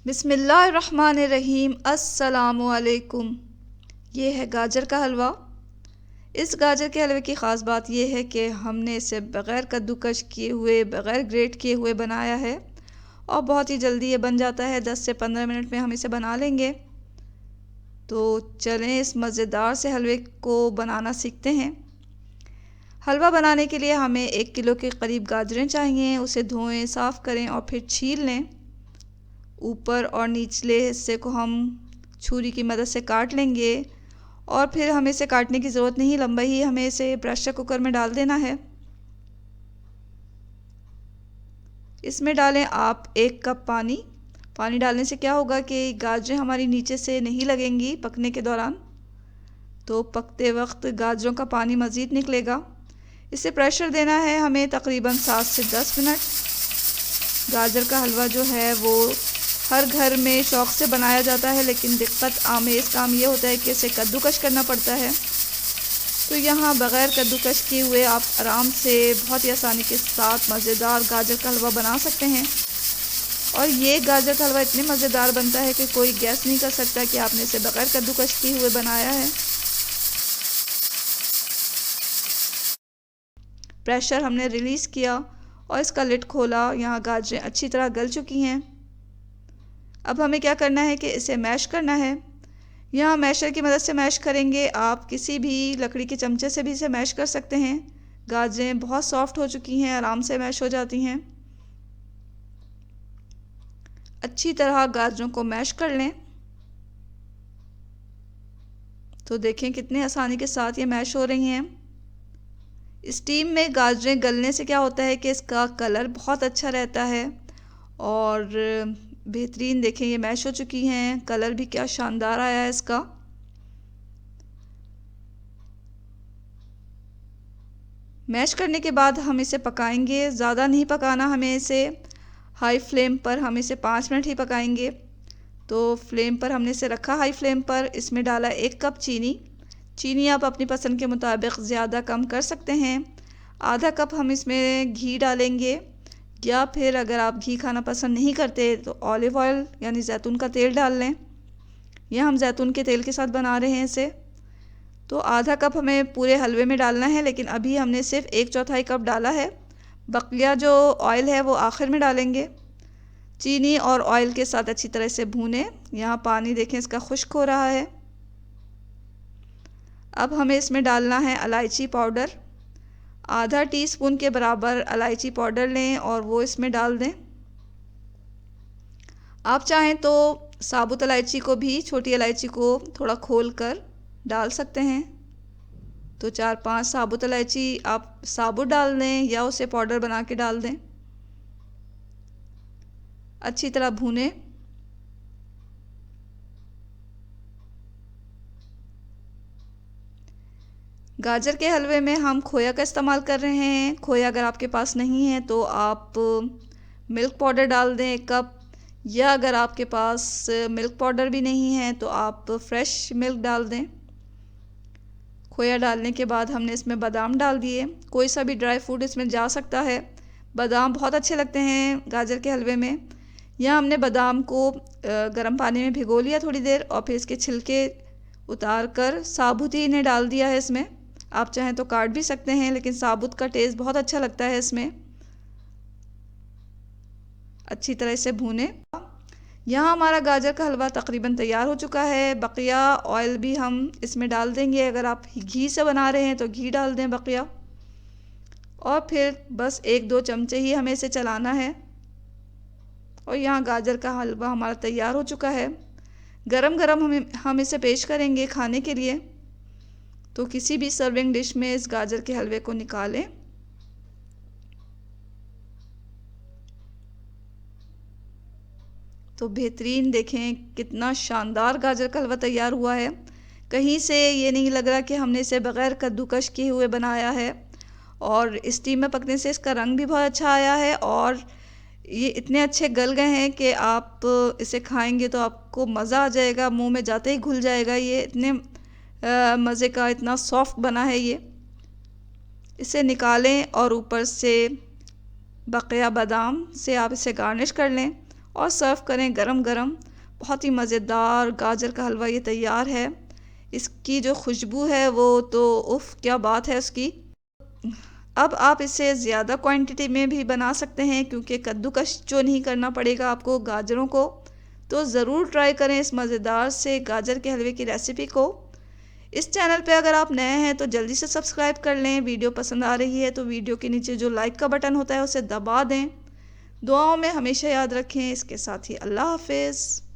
बिस्मिल्लाहिर्रहमानिर्रहीम। अस्सलामुअलैकुम। ये है गाजर का हलवा। इस गाजर के हलवे की ख़ास बात यह है कि हमने इसे बग़ैर कद्दूकश किए हुए, बग़ैर ग्रेट किए हुए बनाया है और बहुत ही जल्दी ये बन जाता है। 10 से 15 मिनट में हम इसे बना लेंगे। तो चलें इस मज़ेदार से हलवे को बनाना सीखते हैं। हलवा बनाने के लिए हमें 1 किलो के करीब गाजरें चाहिए। उसे धोएं, साफ़ करें और फिर छील लें। ऊपर और निचले हिस्से को हम छुरी की मदद से काट लेंगे और फिर हमें इसे काटने की ज़रूरत नहीं, लंबा ही हमें इसे प्रेशर कुकर में डाल देना है। इसमें डालें आप 1 कप पानी। पानी डालने से क्या होगा कि गाजरें हमारी नीचे से नहीं लगेंगी पकने के दौरान, तो पकते वक्त गाजरों का पानी मज़ीद निकलेगा। इसे प्रेशर देना है हमें तकरीबन 7 से 10 मिनट। गाजर का हलवा जो है वो हर घर में शौक़ से बनाया जाता है, लेकिन दिक्कत आमेज़ काम ये होता है कि इसे कद्दूकश करना पड़ता है। तो यहाँ बग़ैर कद्दूकश किए हुए आप आराम से बहुत ही आसानी के साथ मज़ेदार गाजर का हलवा बना सकते हैं। और ये गाजर का हलवा इतने मज़ेदार बनता है कि कोई गैस नहीं कर सकता कि आपने इसे बग़ैर कद्दूकश किए हुए बनाया है। प्रेशर हमने रिलीज़ किया और इसका लिड खोला। यहाँ गाजरें अच्छी तरह गल चुकी हैं। अब हमें क्या करना है कि इसे मैश करना है। यहाँ मैशर की मदद से मैश करेंगे। आप किसी भी लकड़ी के चमचे से भी इसे मैश कर सकते हैं। गाजरें बहुत सॉफ्ट हो चुकी हैं, आराम से मैश हो जाती हैं। अच्छी तरह गाजरों को मैश कर लें। तो देखें कितने आसानी के साथ ये मैश हो रही हैं। स्टीम में गाजरें गलने से क्या होता है कि इसका कलर बहुत अच्छा रहता है और बेहतरीन। देखें ये मैश हो चुकी हैं, कलर भी क्या शानदार आया है इसका। मैश करने के बाद हम इसे पकाएंगे। ज़्यादा नहीं पकाना हमें इसे। हाई फ्लेम पर हम इसे 5 मिनट ही पकाएंगे। तो फ्लेम पर हमने इसे रखा हाई फ्लेम पर। इसमें डाला 1 कप चीनी। चीनी आप अपनी पसंद के मुताबिक ज़्यादा कम कर सकते हैं। आधा कप हम इसमें घी डालेंगे, या फिर अगर आप घी खाना पसंद नहीं करते तो ऑलिव ऑयल यानी ज़ैतून का तेल डाल लें। यह हम ज़ैतून के तेल के साथ बना रहे हैं इसे। तो आधा कप हमें पूरे हलवे में डालना है, लेकिन अभी हमने सिर्फ 1/4 कप डाला है। बकिया जो ऑयल है वो आखिर में डालेंगे। चीनी और ऑयल के साथ अच्छी तरह से भूनें। यहाँ पानी देखें इसका खुश्क हो रहा है। अब हमें इसमें डालना है इलायची पाउडर। आधा टीस्पून के बराबर इलायची पाउडर लें और वो इसमें डाल दें। आप चाहें तो साबुत इलायची को भी, छोटी इलायची को थोड़ा खोल कर डाल सकते हैं। तो 4-5 साबुत इलायची आप साबुत डाल दें या उसे पाउडर बना के डाल दें। अच्छी तरह भूनें। गाजर के हलवे में हम खोया का इस्तेमाल कर रहे हैं। खोया अगर आपके पास नहीं है तो आप मिल्क पाउडर डाल दें 1 कप, या अगर आपके पास मिल्क पाउडर भी नहीं है तो आप फ्रेश मिल्क डाल दें। खोया डालने के बाद हमने इसमें बादाम डाल दिए। कोई सा भी ड्राई फ्रूट इसमें जा सकता है। बादाम बहुत अच्छे लगते हैं गाजर के हलवे में। यहाँ हमने बादाम को गर्म पानी में भिगो लिया थोड़ी देर और फिर इसके छिलके उतार कर साबुत ही इन्हें डाल दिया है इसमें। आप चाहें तो काट भी सकते हैं, लेकिन साबुत का टेस्ट बहुत अच्छा लगता है इसमें। अच्छी तरह से भूनें। यहाँ हमारा गाजर का हलवा तकरीबन तैयार हो चुका है। बकिया ऑयल भी हम इसमें डाल देंगे। अगर आप घी से बना रहे हैं तो घी डाल दें बकिया, और फिर बस 1-2 चमचे ही हमें इसे चलाना है। और यहाँ गाजर का हलवा हमारा तैयार हो चुका है। गरम गरम हम इसे पेश करेंगे खाने के लिए। तो किसी भी सर्विंग डिश में इस गाजर के हलवे को निकालें। तो बेहतरीन, देखें कितना शानदार गाजर का हलवा तैयार हुआ है। कहीं से ये नहीं लग रहा कि हमने इसे बग़ैर कद्दूकश किए हुए बनाया है। और स्टीम में पकने से इसका रंग भी बहुत अच्छा आया है और ये इतने अच्छे गल गए हैं कि आप इसे खाएंगे तो आपको मज़ा आ जाएगा, मुंह में जाते ही घुल जाएगा। ये इतने मज़े का, इतना सॉफ्ट बना है ये। इसे निकालें और ऊपर से बकिया बादाम से आप इसे गार्निश कर लें और सर्व करें गरम गरम। बहुत ही मज़ेदार गाजर का हलवा ये तैयार है। इसकी जो खुशबू है वो तो उफ़ क्या बात है उसकी। अब आप इसे ज़्यादा क्वांटिटी में भी बना सकते हैं क्योंकि कद्दूकस जो नहीं करना पड़ेगा आपको गाजरों को। तो ज़रूर ट्राई करें इस मज़ेदार से गाजर के हलवे की रेसिपी को। इस चैनल पे अगर आप नए हैं तो जल्दी से सब्सक्राइब कर लें। वीडियो पसंद आ रही है तो वीडियो के नीचे जो लाइक का बटन होता है उसे दबा दें। दुआओं में हमेशा याद रखें। इसके साथ ही अल्लाह हाफिज़।